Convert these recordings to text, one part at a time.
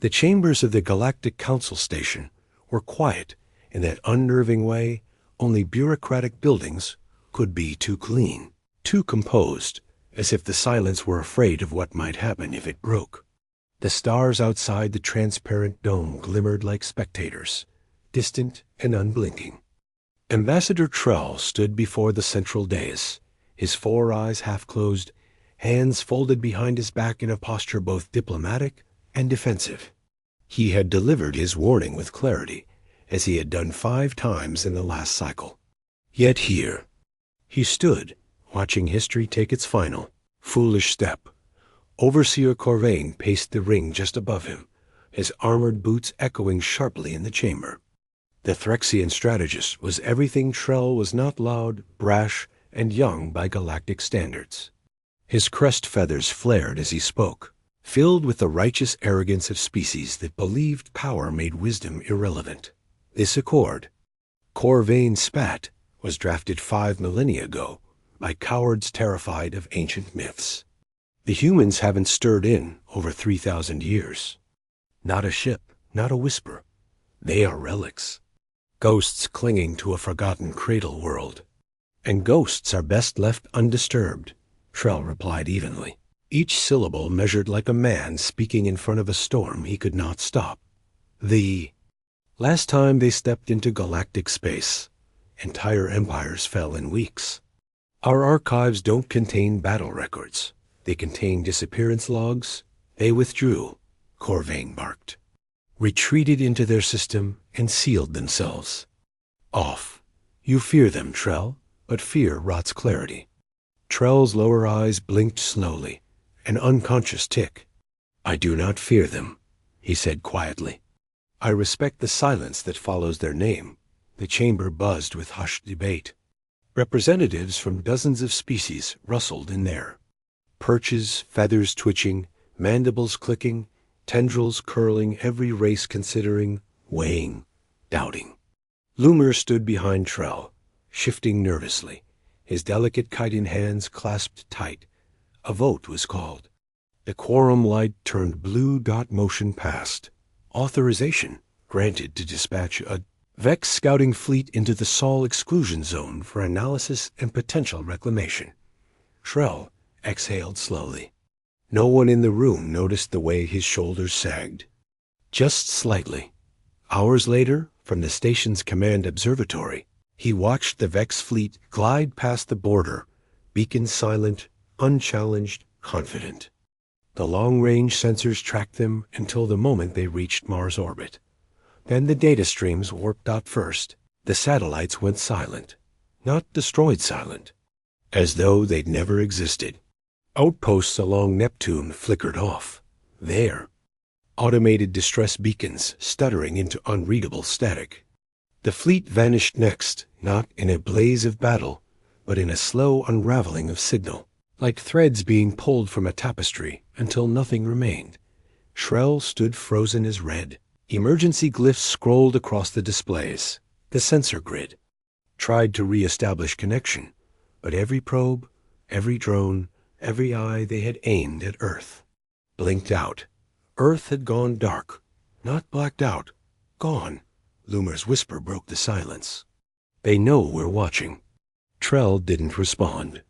The chambers of the Galactic Council Station were quiet in that unnerving way only bureaucratic buildings could be too clean, too composed, as if the silence were afraid of what might happen if it broke. The stars outside the transparent dome glimmered like spectators, distant and unblinking. Ambassador Trell stood before the central dais, his 4 eyes half-closed, hands folded behind his back in a posture both diplomatic and defensive. He had delivered his warning with clarity, as he had done 5 times in the last cycle. Yet here he stood, watching history take its final, foolish step. Overseer Corvain paced the ring just above him, his armored boots echoing sharply in the chamber. The Threxian strategist was everything Trell was not: loud, brash, and young by galactic standards. His crest feathers flared as he spoke, filled with the righteous arrogance of species that believed power made wisdom irrelevant. This accord, Corvain spat, was drafted 5 millennia ago by cowards terrified of ancient myths. The humans haven't stirred in over 3,000 years. Not a ship, not a whisper. They are relics. Ghosts clinging to a forgotten cradle world. And ghosts are best left undisturbed, Trell replied evenly, each syllable measured like a man speaking in front of a storm he could not stop. The last time they stepped into galactic space, entire empires fell in weeks. Our archives don't contain battle records. They contain disappearance logs. They withdrew, Corvain barked, retreated into their system and sealed themselves. Off. You fear them, Trell, but fear rots clarity. Trell's lower eyes blinked slowly, an unconscious tick. I do not fear them, he said quietly. I respect the silence that follows their name. The chamber buzzed with hushed debate. Representatives from dozens of species rustled in there. Perches, feathers twitching, mandibles clicking, tendrils curling, every race considering, weighing, doubting. Loomer stood behind Trell, shifting nervously, his delicate chitin hands clasped tight. A vote was called. The quorum light turned blue dot motion past. Authorization granted to dispatch a Vex scouting fleet into the Sol exclusion zone for analysis and potential reclamation. Trell exhaled slowly. No one in the room noticed the way his shoulders sagged. Just slightly. Hours later, from the station's command observatory, he watched the Vex fleet glide past the border, beacon silent, unchallenged, confident. The long-range sensors tracked them until the moment they reached Mars orbit. Then the data streams warped out first. The satellites went silent. Not destroyed silent. As though they'd never existed. Outposts along Neptune flickered off. There. Automated distress beacons stuttering into unreadable static. The fleet vanished next, not in a blaze of battle, but in a slow unraveling of signal, like threads being pulled from a tapestry until nothing remained. Trell stood frozen as red. Emergency glyphs scrolled across the displays. The sensor grid tried to re-establish connection, but every probe, every drone, every eye they had aimed at Earth blinked out. Earth had gone dark, not blacked out, gone. Loomer's whisper broke the silence. They know we're watching. Trell didn't respond.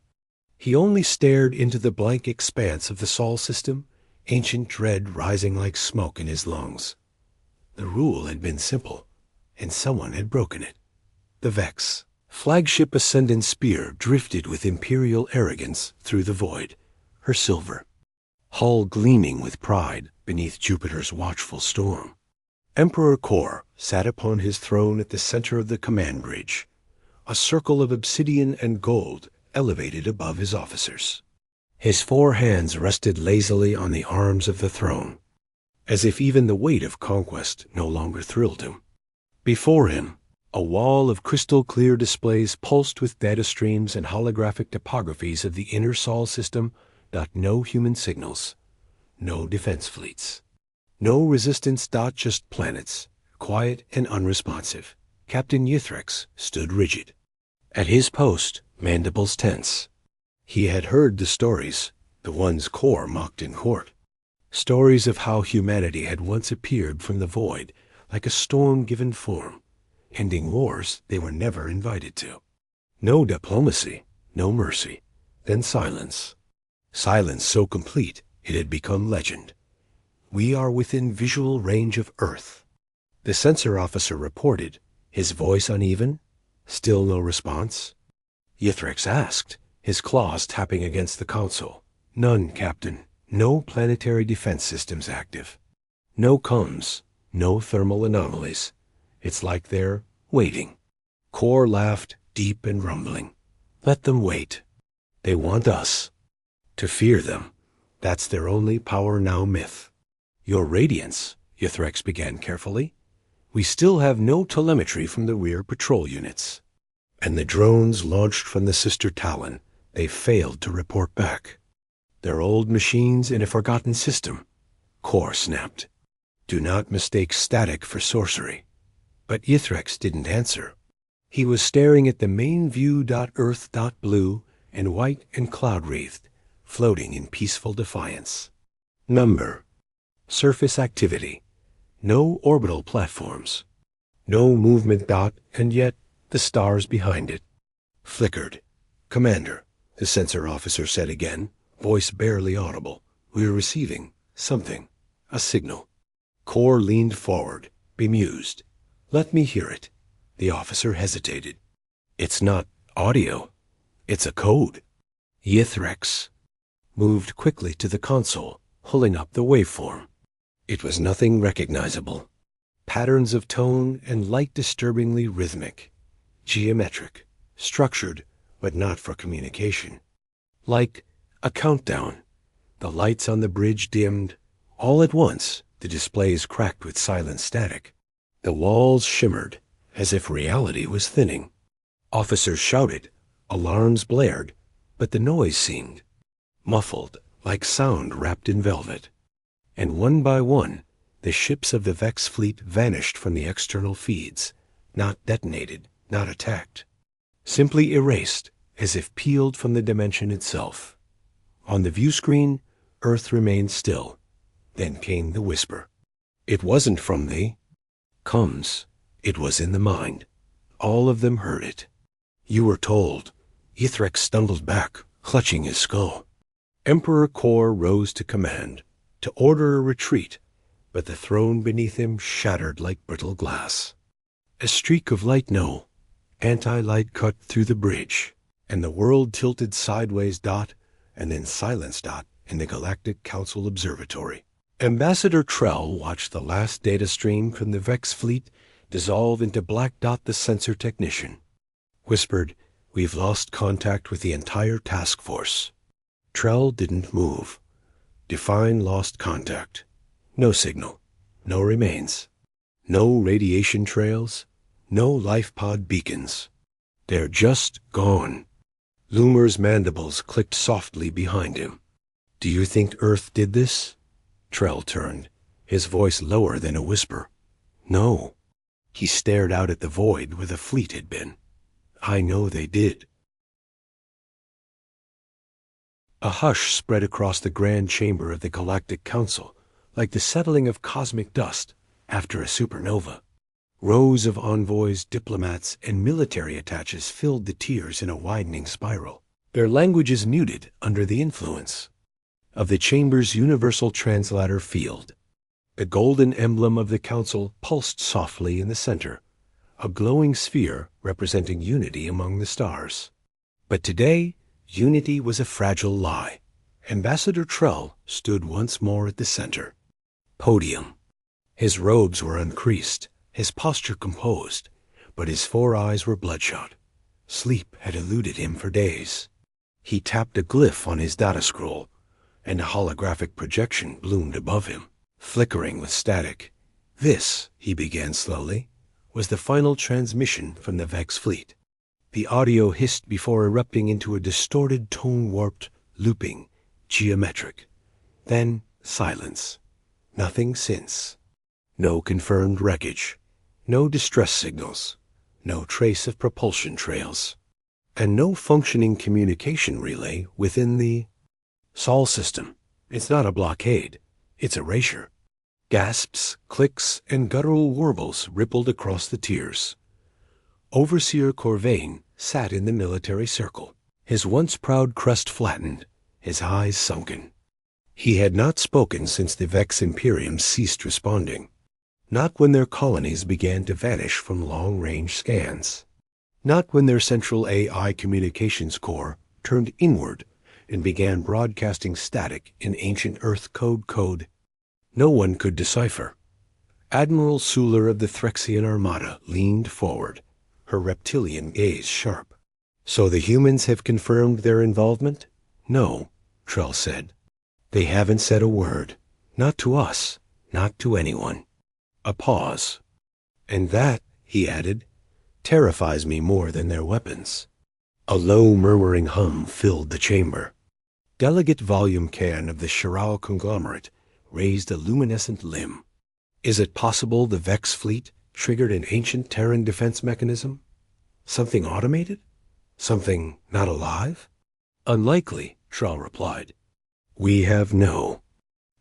He only stared into the blank expanse of the Sol system, ancient dread rising like smoke in his lungs. The rule had been simple, and someone had broken it. The Vex, flagship ascendant spear, drifted with imperial arrogance through the void, her silver hull gleaming with pride beneath Jupiter's watchful storm. Emperor Kor sat upon his throne at the center of the command bridge, a circle of obsidian and gold elevated above his officers. His 4 hands rested lazily on the arms of the throne, as if even the weight of conquest no longer thrilled him. Before him, a wall of crystal-clear displays pulsed with data streams and holographic topographies of the inner Sol system. No human signals, no defense fleets, no resistance. Just planets, quiet and unresponsive. Captain Ythrex stood rigid. At his post, mandibles tense. He had heard the stories, the ones Kor mocked in court. Stories of how humanity had once appeared from the void, like a storm given form, ending wars they were never invited to. No diplomacy, no mercy, then silence. Silence so complete it had become legend. We are within visual range of Earth. The sensor officer reported, his voice uneven. Still no response. Ythrex asked, his claws tapping against the console. None, Captain. No planetary defense systems active. No comms, no thermal anomalies. It's like they're waiting. Core laughed, deep and rumbling. Let them wait. They want us. To fear them. That's their only power now myth. Your radiance, Ythrex began carefully. We still have no telemetry from the rear patrol units. And the drones launched from the sister Talon, they failed to report back. They're old machines in a forgotten system. Core snapped. Do not mistake static for sorcery. But Ythrex didn't answer. He was staring at the main view.earth.blue and white and cloud-wreathed, floating in peaceful defiance. Number. Surface activity. No orbital platforms. No movement dot, and yet the stars behind it. Flickered. Commander, the sensor officer said again, voice barely audible. We're receiving something. A signal. Core leaned forward, bemused. Let me hear it. The officer hesitated. It's not audio. It's a code. Ythrex moved quickly to the console, pulling up the waveform. It was nothing recognizable. Patterns of tone and light disturbingly rhythmic. Geometric. Structured, but not for communication. Like a countdown. The lights on the bridge dimmed. All at once, the displays cracked with silent static. The walls shimmered, as if reality was thinning. Officers shouted. Alarms blared, but the noise seemed muffled, like sound wrapped in velvet. And one by one, the ships of the Vex fleet vanished from the external feeds, not detonated, not attacked. Simply erased, as if peeled from the dimension itself. On the view screen, Earth remained still. Then came the whisper. It wasn't from the comes. It was in the mind. All of them heard it. You were told. Ythrex stumbled back, clutching his skull. Emperor Core rose to command, to order a retreat, but the throne beneath him shattered like brittle glass. A streak of light no. Anti-light cut through the bridge, and the world tilted sideways dot, and then silence dot in the Galactic Council Observatory. Ambassador Trell watched the last data stream from the Vex fleet dissolve into Black Dot the sensor technician. Whispered, We've lost contact with the entire task force. Trell didn't move. Define lost contact. No signal. No remains. No radiation trails. No life pod beacons. They're just gone. Loomer's mandibles clicked softly behind him. Do you think Earth did this? Trell turned, his voice lower than a whisper. No. He stared out at the void where the fleet had been. I know they did. A hush spread across the grand chamber of the Galactic Council, like the settling of cosmic dust after a supernova. Rows of envoys, diplomats, and military attaches filled the tiers in a widening spiral, their languages muted under the influence of the chamber's universal translator field. The golden emblem of the council pulsed softly in the center, a glowing sphere representing unity among the stars. But today, unity was a fragile lie. Ambassador Trell stood once more at the center. Podium. His robes were uncreased, his posture composed, but his 4 eyes were bloodshot. Sleep had eluded him for days. He tapped a glyph on his data scroll, and a holographic projection bloomed above him, flickering with static. This, he began slowly, was the final transmission from the Vex fleet. The audio hissed before erupting into a distorted, tone-warped, looping, geometric. Then silence. Nothing since. No confirmed wreckage. No distress signals. No trace of propulsion trails. And no functioning communication relay within the Sol system. It's not a blockade. its erasure. Gasps, clicks, and guttural warbles rippled across the tiers. Overseer Corvain sat in the military circle, his once proud crest flattened, his eyes sunken. He had not spoken since the Vex Imperium ceased responding, not when their colonies began to vanish from long-range scans, not when their central AI communications core turned inward and began broadcasting static in ancient Earth code. No one could decipher. Admiral Suler of the Threxian Armada leaned forward, her reptilian gaze sharp. "So the humans have confirmed their involvement?" "No," Trell said. "They haven't said a word. Not to us. Not to anyone." A pause. "And that," he added, "terrifies me more than their weapons." A low murmuring hum filled the chamber. Delegate Volume Can of the Shiral conglomerate raised a luminescent limb. Is it possible the Vex fleet triggered an ancient Terran defense mechanism? Something automated? Something not alive? "Unlikely," Trell replied. "We have no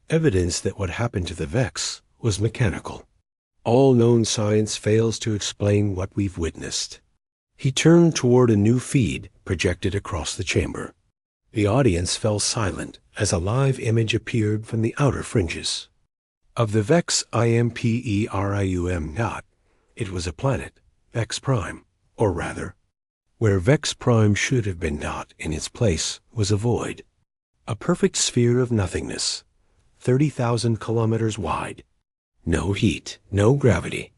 evidence that what happened to the Vex was mechanical. All known science fails to explain what we've witnessed." He turned toward a new feed projected across the chamber. The audience fell silent as a live image appeared from the outer fringes. Of the Vex Imperium dot, it was a planet, Vex Prime, or rather, where Vex Prime should have been dot in its place was a void. A perfect sphere of nothingness, 30,000 kilometers wide. No heat, no gravity,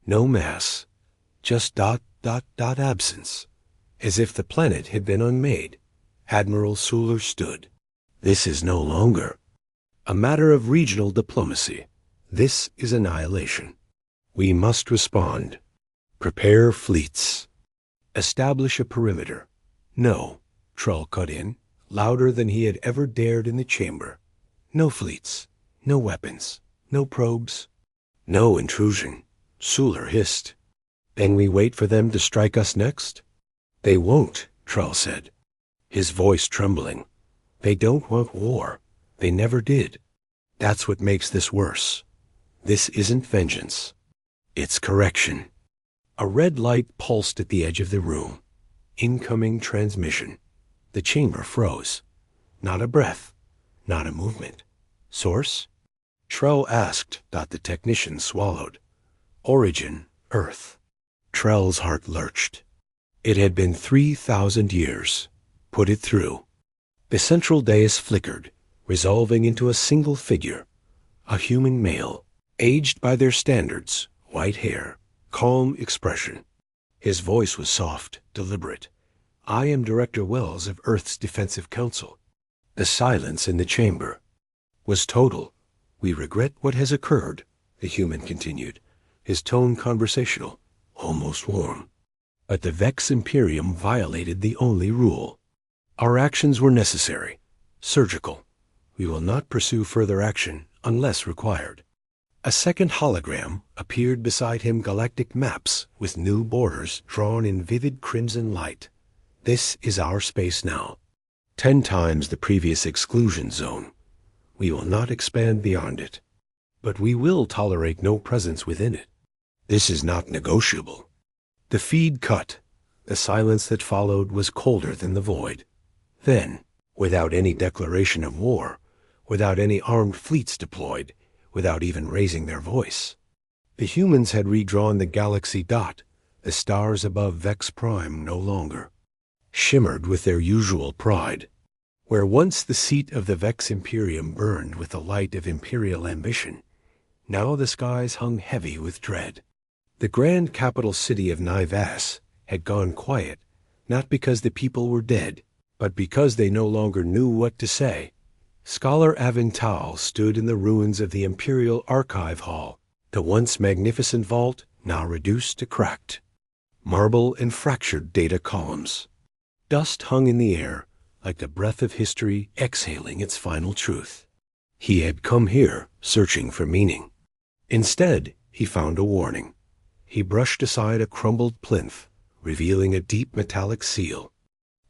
no mass, just absence, as if the planet had been unmade. Admiral Suler stood. "This is no longer a matter of regional diplomacy. This is annihilation. We must respond. Prepare fleets. Establish a perimeter." "No," Trull cut in, louder than he had ever dared in the chamber. "No fleets, no weapons, no probes, no intrusion." Suler hissed. "Then we wait for them to strike us next?" "They won't," Trull said, his voice trembling. "They don't want war. They never did. That's what makes this worse. This isn't vengeance. It's correction." A red light pulsed at the edge of the room. Incoming transmission. The chamber froze. Not a breath. Not a movement. Source? Trell asked. The technician swallowed. Origin, Earth. Trell's heart lurched. It had been 3,000 years. Put it through. The central dais flickered, resolving into a single figure. A human male, aged by their standards, white hair, calm expression. His voice was soft, deliberate. "I am Director Wells of Earth's Defensive Council." The silence in the chamber was total. "We regret what has occurred," the human continued, his tone conversational, almost warm. "But the Vex Imperium violated the only rule. Our actions were necessary, surgical. We will not pursue further action unless required." A second hologram appeared beside him, galactic maps with new borders drawn in vivid crimson light. "This is our space now. 10 times the previous exclusion zone. We will not expand beyond it. But we will tolerate no presence within it. This is not negotiable." The feed cut. The silence that followed was colder than the void. Then, without any declaration of war, without any armed fleets deployed, without even raising their voice, the humans had redrawn the galaxy dot, the stars above Vex Prime no longer, shimmered with their usual pride. Where once the seat of the Vex Imperium burned with the light of imperial ambition, now the skies hung heavy with dread. The grand capital city of Nivas had gone quiet, not because the people were dead, but because they no longer knew what to say. Scholar Avental stood in the ruins of the Imperial Archive Hall, the once magnificent vault now reduced to cracked marble and fractured data columns. Dust hung in the air like the breath of history exhaling its final truth. He had come here searching for meaning. Instead, he found a warning. He brushed aside a crumbled plinth, revealing a deep metallic seal.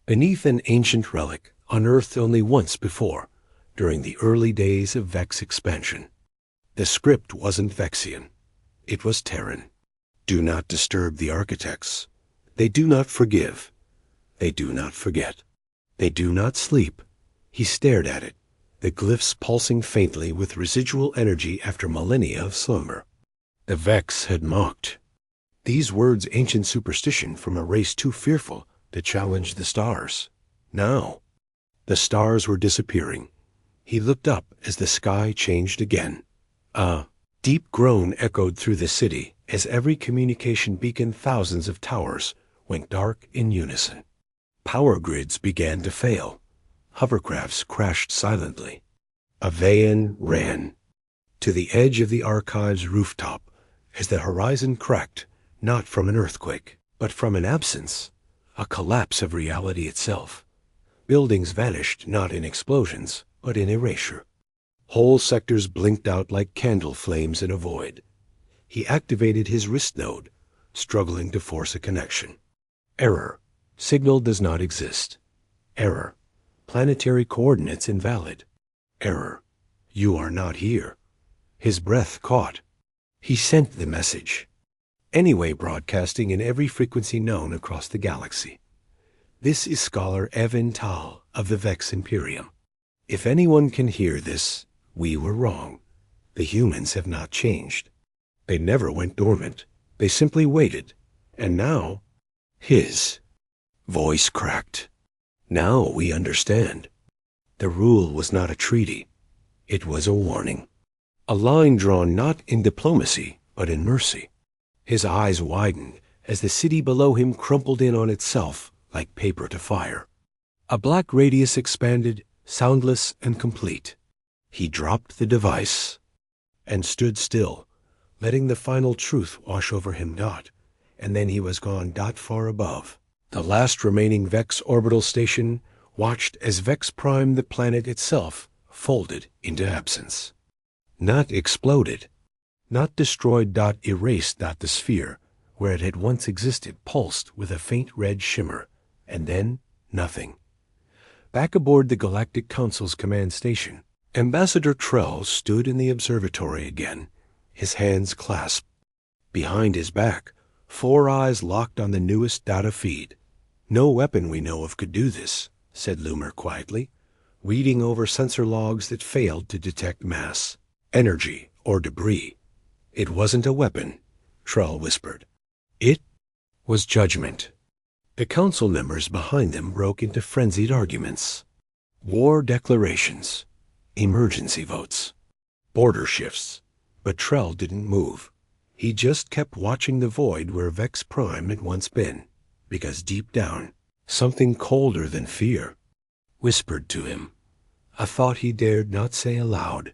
Beneath an ancient relic, unearthed only once before, during the early days of Vex expansion. The script wasn't Vexian. It was Terran. Do not disturb the architects. They do not forgive. They do not forget. They do not sleep. He stared at it, the glyphs pulsing faintly with residual energy after millennia of slumber. The Vex had mocked. These words ancient superstition from a race too fearful to challenge the stars. Now, the stars were disappearing. He looked up as the sky changed again. A deep groan echoed through the city as every communication beacon, thousands of towers, went dark in unison. Power grids began to fail. Hovercrafts crashed silently. Avayan ran to the edge of the archive's rooftop as the horizon cracked, not from an earthquake, but from an absence, a collapse of reality itself. Buildings vanished not in explosions, but in erasure. Whole sectors blinked out like candle flames in a void. He activated his wrist node, struggling to force a connection. Error. Signal does not exist. Error. Planetary coordinates invalid. Error. You are not here. His breath caught. He sent the message. Anyway, broadcasting in every frequency known across the galaxy. This is Scholar Evan Tal of the Vex Imperium. If anyone can hear this, we were wrong. The humans have not changed. They never went dormant. They simply waited. And now, his voice cracked. Now we understand. The rule was not a treaty. It was a warning. A line drawn not in diplomacy, but in mercy. His eyes widened as the city below him crumpled in on itself like paper to fire. A black radius expanded, soundless and complete. He dropped the device and stood still, letting the final truth wash over him. And then he was gone. Far above. The last remaining Vex orbital station watched as Vex Prime, the planet itself, folded into absence. Not exploded, not destroyed. Erased. The sphere, where it had once existed, pulsed with a faint red shimmer, and then nothing. Back aboard the Galactic Council's command station, Ambassador Trell stood in the observatory again, his hands clasped. Behind his back, 4 eyes locked on the newest data feed. No weapon we know of could do this, said Loomer quietly, reading over sensor logs that failed to detect mass, energy, or debris. It wasn't a weapon, Trell whispered. It was judgment. The council members behind them broke into frenzied arguments. War declarations, emergency votes, border shifts. But Trell didn't move. He just kept watching the void where Vex Prime had once been, because deep down, something colder than fear whispered to him, a thought he dared not say aloud.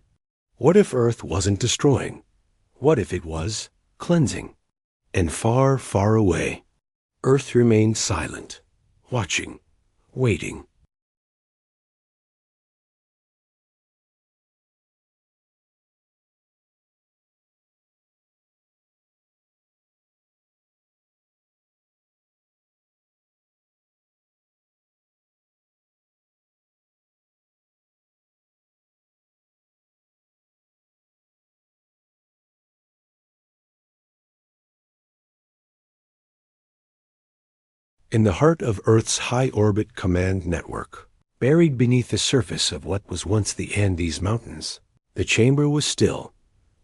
What if Earth wasn't destroying? What if it was cleansing? And far, far away, Earth remained silent, watching, waiting. In the heart of Earth's high-orbit command network, buried beneath the surface of what was once the Andes Mountains, the chamber was still.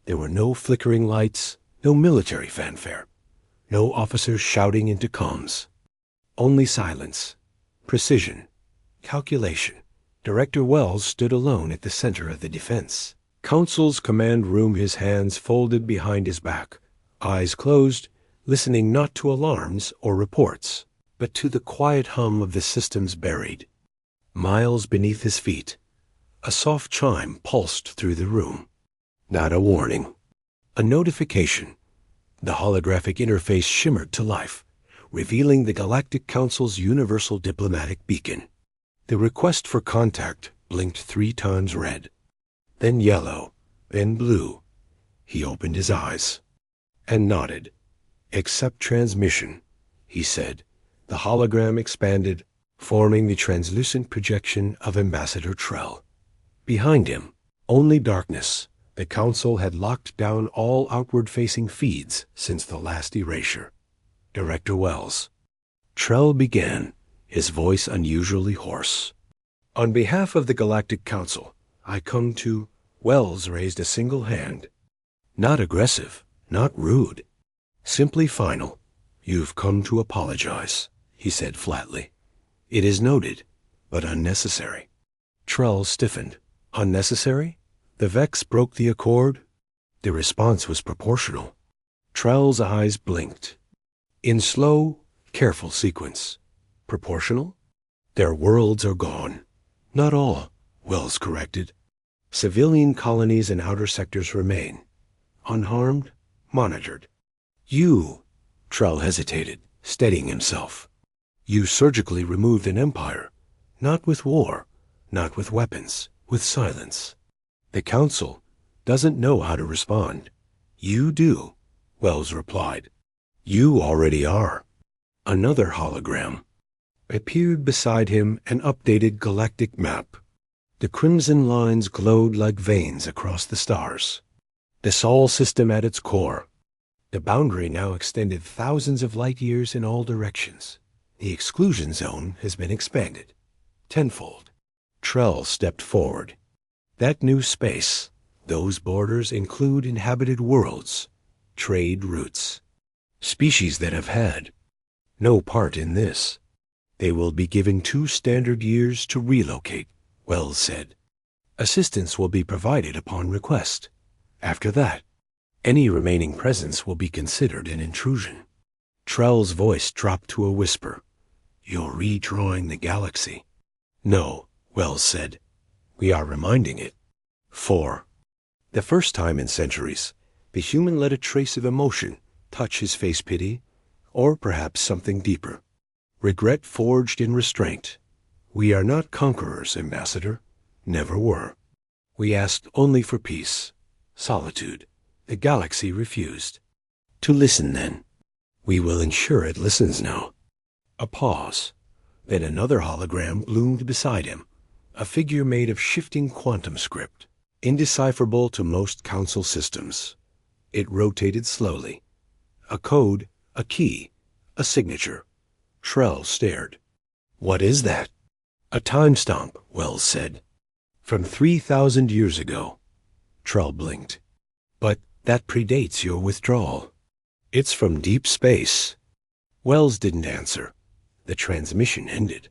There were no flickering lights, no military fanfare, no officers shouting into comms. Only silence, precision, calculation. Director Wells stood alone at the center of the defense. Council's command room, his hands folded behind his back, eyes closed, listening not to alarms or reports, but to the quiet hum of the systems buried. Miles beneath his feet, a soft chime pulsed through the room. Not a warning, a notification. The holographic interface shimmered to life, revealing the Galactic Council's universal diplomatic beacon. The request for contact blinked 3 times red, then yellow, then blue. He opened his eyes and nodded. Accept transmission, he said. The hologram expanded, forming the translucent projection of Ambassador Trell. Behind him, only darkness. The Council had locked down all outward-facing feeds since the last erasure. Director Wells. Trell began, his voice unusually hoarse. On behalf of the Galactic Council, I come to... Wells raised a single hand. Not aggressive, not rude. Simply final. You've come to apologize, he said flatly. It is noted, but unnecessary. Trell stiffened. Unnecessary? The Vex broke the accord? The response was proportional. Trell's eyes blinked. In slow, careful sequence. Proportional? Their worlds are gone. Not all, Wells corrected. Civilian colonies and outer sectors remain. Unharmed, monitored. You, Trell hesitated, steadying himself. You surgically removed an empire. Not with war, not with weapons, with silence. The Council doesn't know how to respond. You do, Wells replied. You already are. Another hologram. Appeared beside him an updated galactic map. The crimson lines glowed like veins across the stars. The Sol system at its core. The boundary now extended thousands of light years in all directions. The exclusion zone has been expanded. Tenfold. Trell stepped forward. That new space, those borders include inhabited worlds, trade routes, species that have had no part in this. They will be given 2 standard years to relocate, Wells said. Assistance will be provided upon request. After that, any remaining presence will be considered an intrusion. Trell's voice dropped to a whisper. You're redrawing the galaxy. No, Wells said. We are reminding it. For the first time in centuries, the human let a trace of emotion touch his face pity, or perhaps something deeper. Regret forged in restraint. We are not conquerors, Ambassador. Never were. We asked only for peace. Solitude. The galaxy refused. To listen, then. We will ensure it listens now. A pause. Then another hologram bloomed beside him, a figure made of shifting quantum script, indecipherable to most Council systems. It rotated slowly. A code, a key, a signature. Trell stared. What is that? A time stamp, Wells said. From 3,000 years ago. Trell blinked. But that predates your withdrawal. It's from deep space. Wells didn't answer. The transmission ended.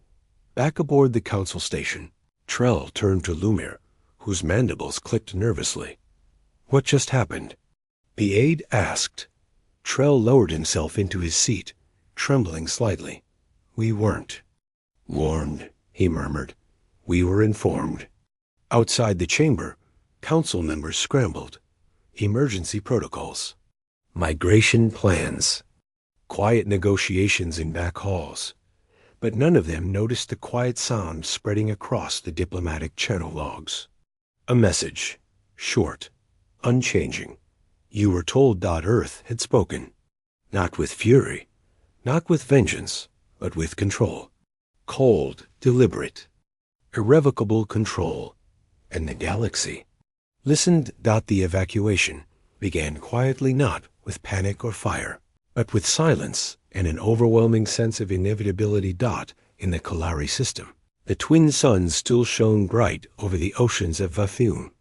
Back aboard the Council station, Trell turned to Lumir, whose mandibles clicked nervously. What just happened? The aide asked. Trell lowered himself into his seat, trembling slightly. We weren't warned, he murmured. We were informed. Outside the chamber, Council members scrambled. Emergency protocols. Migration plans. Quiet negotiations in back halls. But none of them noticed the quiet sound spreading across the diplomatic channel logs. A message. Short. Unchanging. You were told Earth had spoken. Not with fury. Not with vengeance. But with control. Cold, deliberate. Irrevocable control. And the galaxy listened. The evacuation began quietly, not with panic or fire, but with silence and an overwhelming sense of inevitability. In the Kalari system, the twin suns still shone bright over the oceans of Vathum.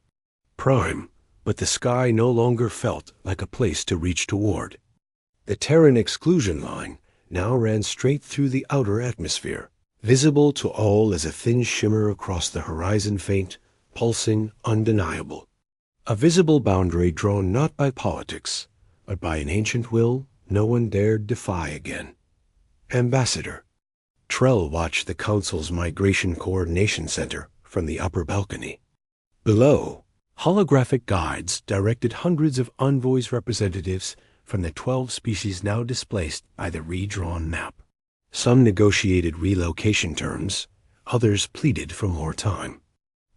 Prime, but the sky no longer felt like a place to reach toward. The Terran exclusion line now ran straight through the outer atmosphere, visible to all as a thin shimmer across the horizon, faint, pulsing, undeniable. A visible boundary drawn not by politics, but by an ancient will no one dared defy again. Ambassador. Trell watched the Council's Migration Coordination Center from the upper balcony. Below, holographic guides directed hundreds of envoys representatives from the 12 species now displaced by the redrawn map. Some negotiated relocation terms, others pleaded for more time.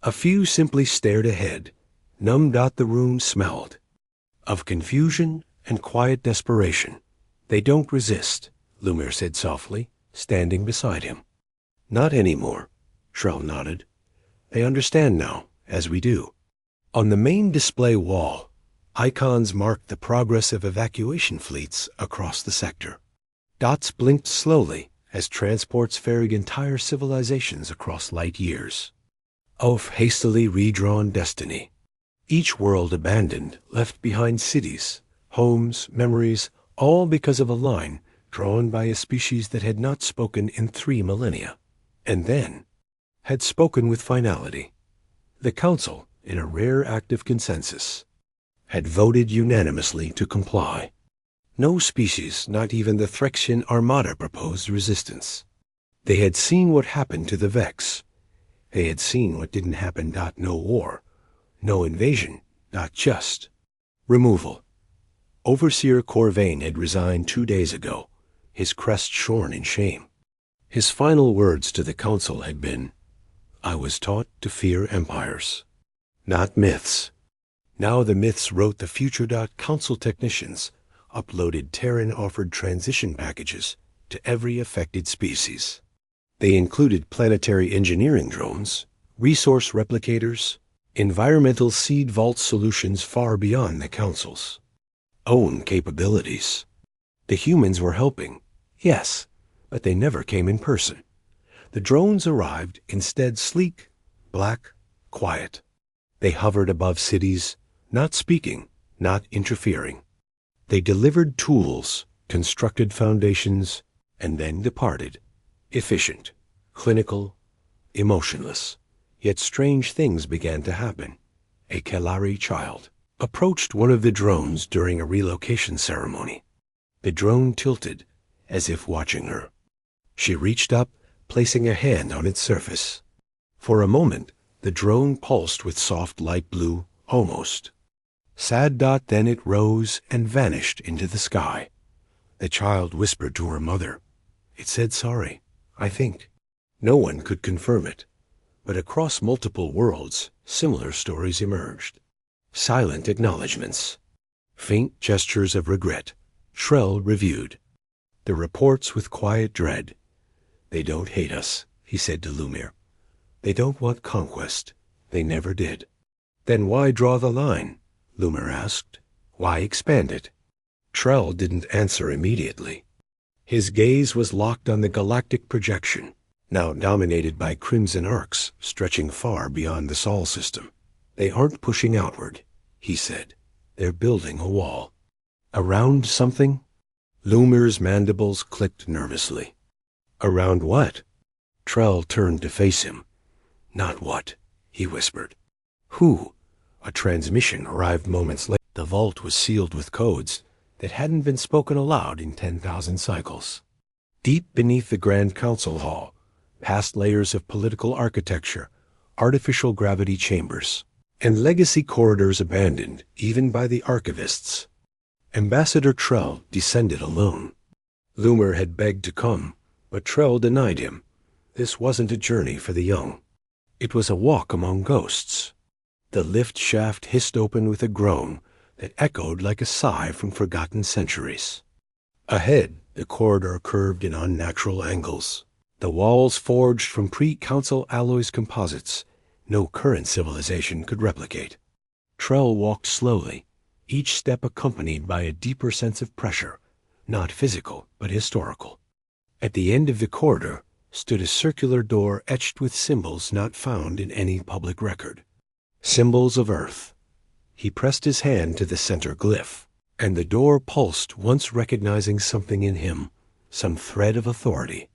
A few simply stared ahead. Numb. The room smelled of confusion and quiet desperation. They don't resist, Lumir said softly, standing beside him. Not anymore, Trell nodded. They understand now, as we do. On the main display wall, icons marked the progress of evacuation fleets across the sector. Dots blinked slowly as transports ferried entire civilizations across light years. Of hastily redrawn destiny. Each world abandoned left behind cities, homes, memories, all because of a line drawn by a species that had not spoken in 3 millennia, and then had spoken with finality. The Council, in a rare act of consensus, had voted unanimously to comply. No species, not even the Threxian Armada, proposed resistance. They had seen what happened to the Vex. They had seen what didn't happen. No war, no invasion, not just removal. Overseer Corvain had resigned 2 days ago, his crest shorn in shame. His final words to the Council had been, "I was taught to fear empires, not myths." Now the myths wrote the future. Council technicians uploaded Terran-offered transition packages to every affected species. They included planetary engineering drones, resource replicators, environmental seed vault solutions far beyond the Council's own capabilities. The humans were helping, yes, but they never came in person. The drones arrived instead sleek, black, quiet. They hovered above cities, not speaking, not interfering. They delivered tools, constructed foundations, and then departed. Efficient, clinical, emotionless. Yet strange things began to happen. A Kalari child approached one of the drones during a relocation ceremony. The drone tilted, as if watching her. She reached up, placing a hand on its surface. For a moment, the drone pulsed with soft light blue, almost. Sad. Then it rose and vanished into the sky. The child whispered to her mother. It said sorry, I think. No one could confirm it, but across multiple worlds, similar stories emerged. Silent acknowledgments. Faint gestures of regret. Shrell reviewed the reports with quiet dread. They don't hate us, he said to Lumir. They don't want conquest. They never did. Then why draw the line? Lumir asked. Why expand it? Trell didn't answer immediately. His gaze was locked on the galactic projection, now dominated by crimson arcs stretching far beyond the Sol system. They aren't pushing outward, he said. They're building a wall. Around something? Lumir's mandibles clicked nervously. Around what? Trell turned to face him. Not what, he whispered. Who? A transmission arrived moments later. The vault was sealed with codes that hadn't been spoken aloud in 10,000 cycles. Deep beneath the Grand Council Hall, past layers of political architecture, artificial gravity chambers, and legacy corridors abandoned even by the archivists. Ambassador Trell descended alone. Lumir had begged to come, but Trell denied him. This wasn't a journey for the young. It was a walk among ghosts. The lift shaft hissed open with a groan that echoed like a sigh from forgotten centuries. Ahead, the corridor curved in unnatural angles. The walls forged from pre-Council alloys composites no current civilization could replicate. Trell walked slowly, each step accompanied by a deeper sense of pressure, not physical, but historical. At the end of the corridor stood a circular door etched with symbols not found in any public record. Symbols of Earth. He pressed his hand to the center glyph, and the door pulsed, once recognizing something in him, some thread of authority,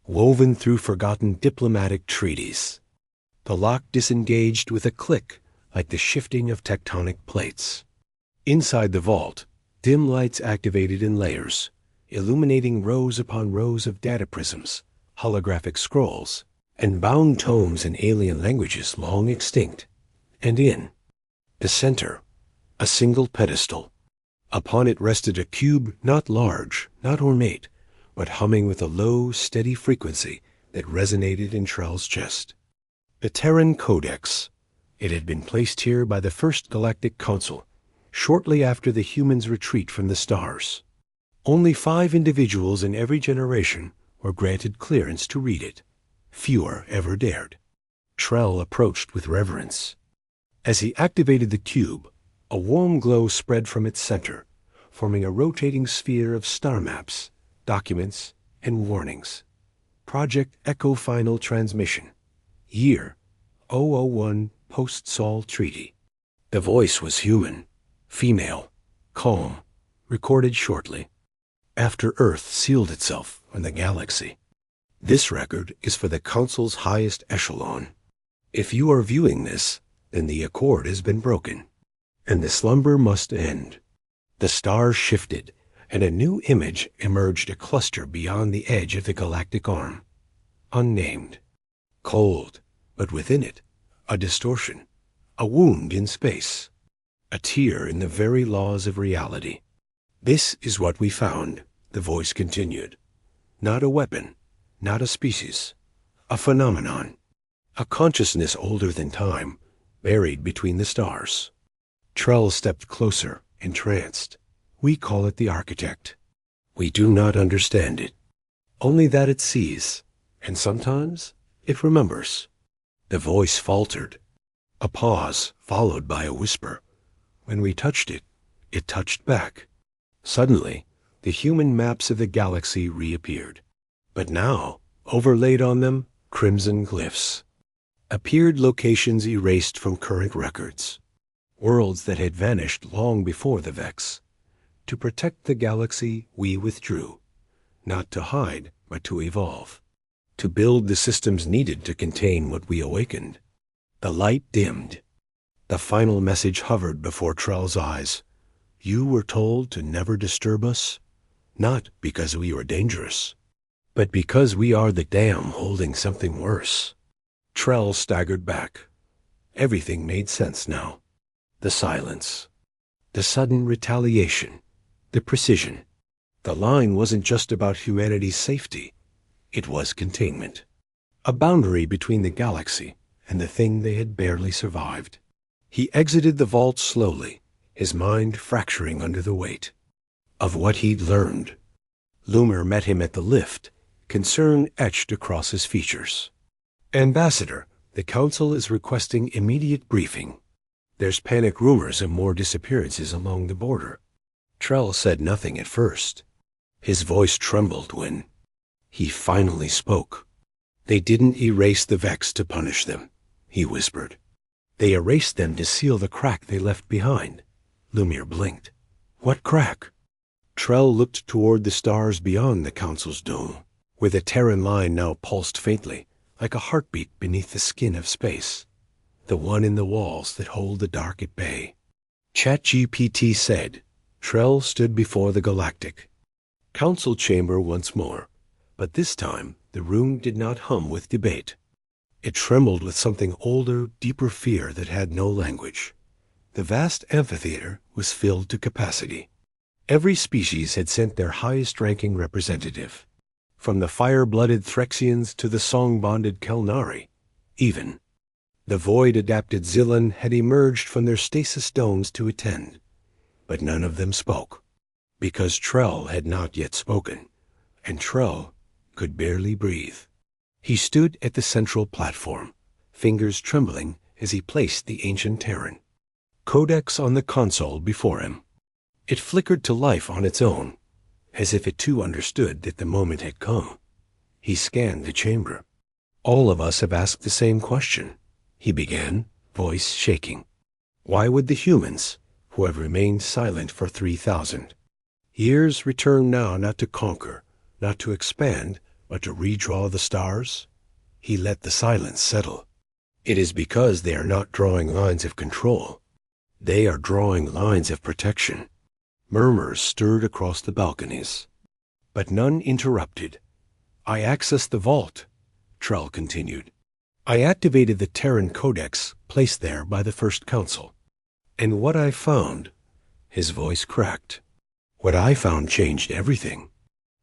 woven through forgotten diplomatic treaties. The lock disengaged with a click, like the shifting of tectonic plates. Inside the vault, dim lights activated in layers, illuminating rows upon rows of data prisms, holographic scrolls, and bound tomes in alien languages long extinct. And in the center, a single pedestal. Upon it rested a cube not large, not ornate, but humming with a low, steady frequency that resonated in Trell's chest. The Terran Codex. It had been placed here by the First Galactic Council, shortly after the humans' retreat from the stars. Only 5 individuals in every generation were granted clearance to read it. Fewer ever dared. Trell approached with reverence. As he activated the cube, a warm glow spread from its center, forming a rotating sphere of star maps, documents, and warnings. Project Echo Final Transmission. Year 001 Post-Sol Treaty. The voice was human, female, calm, recorded shortly, after Earth sealed itself on the galaxy. This record is for the Council's highest echelon. If you are viewing this, then the accord has been broken, and the slumber must end. The stars shifted, and a new image emerged, a cluster beyond the edge of the galactic arm. Unnamed. Cold, but within it, a distortion, a wound in space, a tear in the very laws of reality. This is what we found, the voice continued. Not a weapon, not a species, a phenomenon, a consciousness older than time, buried between the stars. Trell stepped closer, entranced. We call it the architect. We do not understand it, only that it sees, and sometimes it remembers. The voice faltered. A pause, followed by a whisper. When we touched it, it touched back. Suddenly, the human maps of the galaxy reappeared. But now, overlaid on them, crimson glyphs. Appeared locations erased from current records. Worlds that had vanished long before the Vex. To protect the galaxy, we withdrew. Not to hide, but to evolve. To build the systems needed to contain what we awakened. The light dimmed. The final message hovered before Trell's eyes. You were told to never disturb us, not because we were dangerous, but because we are the dam holding something worse. Trell staggered back. Everything made sense now. The silence. The sudden retaliation. The precision. The line wasn't just about humanity's safety. It was containment. A boundary between the galaxy and the thing they had barely survived. He exited the vault slowly, his mind fracturing under the weight of what he'd learned. Loomer met him at the lift, concern etched across his features. Ambassador, the Council is requesting immediate briefing. There's panic rumors of more disappearances along the border. Trell said nothing at first. His voice trembled when he finally spoke. They didn't erase the Vex to punish them, he whispered. They erased them to seal the crack they left behind. Lumiere blinked. What crack? Trell looked toward the stars beyond the Council's dome, where the Terran line now pulsed faintly, like a heartbeat beneath the skin of space. The one in the walls that hold the dark at bay. ChatGPT said. Trell stood before the galactic Council chamber once more, but this time the room did not hum with debate. It trembled with something older, deeper fear that had no language. The vast amphitheater was filled to capacity. Every species had sent their highest-ranking representative, from the fire-blooded Threxians to the song-bonded Kelnari. Even the void-adapted Zillan had emerged from their stasis domes to attend, but none of them spoke, because Trell had not yet spoken, and Trell could barely breathe. He stood at the central platform, fingers trembling as he placed the ancient Terran codex on the console before him. It flickered to life on its own, as if it too understood that the moment had come. He scanned the chamber. All of us have asked the same question, he began, voice shaking. Why would the humans, who have remained silent for 3,000 years, return now not to conquer, not to expand, but to redraw the stars? He let the silence settle. It is because they are not drawing lines of control. They are drawing lines of protection. Murmurs stirred across the balconies, but none interrupted. I accessed the vault, Trell continued. I activated the Terran Codex placed there by the First Council. And what I found, his voice cracked. What I found changed everything.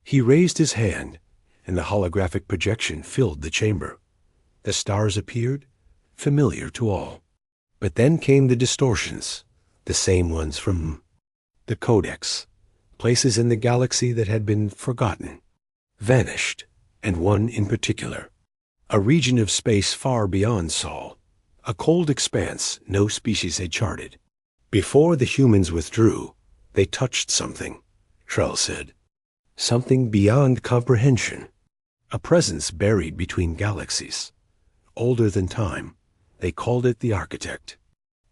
He raised his hand, and the holographic projection filled the chamber. The stars appeared, familiar to all. But then came the distortions, the same ones from the Codex, places in the galaxy that had been forgotten, vanished, and one in particular. A region of space far beyond Sol, A cold expanse no species had charted. Before the humans withdrew, they touched something, Trell said. Something beyond comprehension. A presence buried between galaxies. Older than time, they called it the Architect.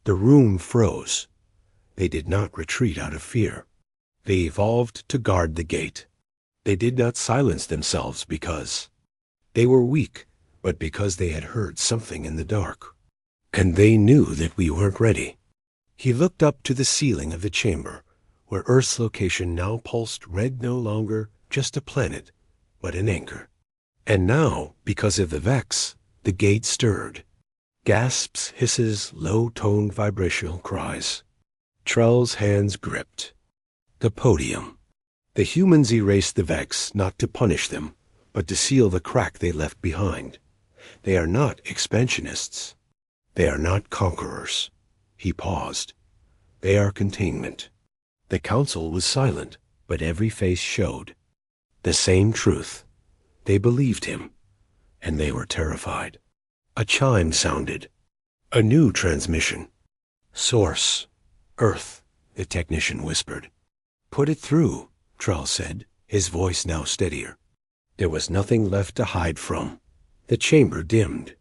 The room froze. They did not retreat out of fear. They evolved to guard the gate. They did not silence themselves because they were weak, but because they had heard something in the dark. And they knew that we weren't ready. He looked up to the ceiling of the chamber, where Earth's location now pulsed red, no longer just a planet, but an anchor. And now, because of the Vex, the gate stirred. Gasps, hisses, low-toned vibrational cries. Trell's hands gripped. The podium. The humans erased the Vex not to punish them, but to seal the crack they left behind. They are not expansionists. They are not conquerors. He paused. They are containment. The council was silent, but every face showed the same truth. They believed him, and they were terrified. A chime sounded. A new transmission. Source. Earth, the technician whispered. Put it through, Trell said, his voice now steadier. There was nothing left to hide from. The chamber dimmed.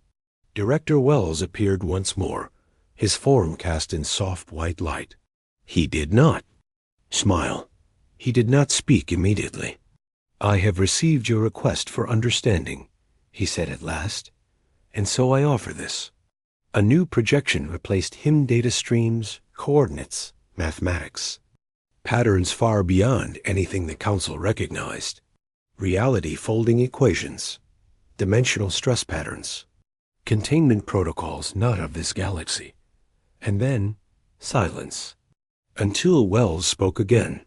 Director Wells appeared once more, his form cast in soft white light. He did not smile. He did not speak immediately. I have received your request for understanding, he said at last, and so I offer this. A new projection replaced him data streams, coordinates, mathematics. Patterns far beyond anything the Council recognized. Reality folding equations. Dimensional stress patterns. Containment protocols not of this galaxy. And then, silence. Until Wells spoke again.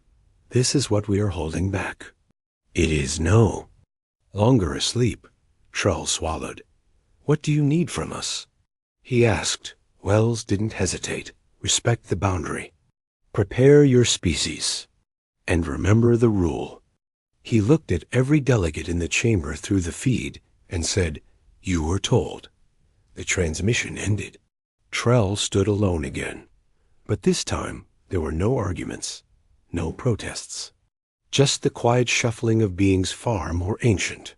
This is what we are holding back. It is no. Longer asleep. Trell swallowed. What do you need from us? He asked. Wells didn't hesitate. Respect the boundary. Prepare your species. And remember the rule. He looked at every delegate in the chamber through the feed and said, You were told. The transmission ended. Trell stood alone again. But this time, there were no arguments, no protests. Just the quiet shuffling of beings far more ancient.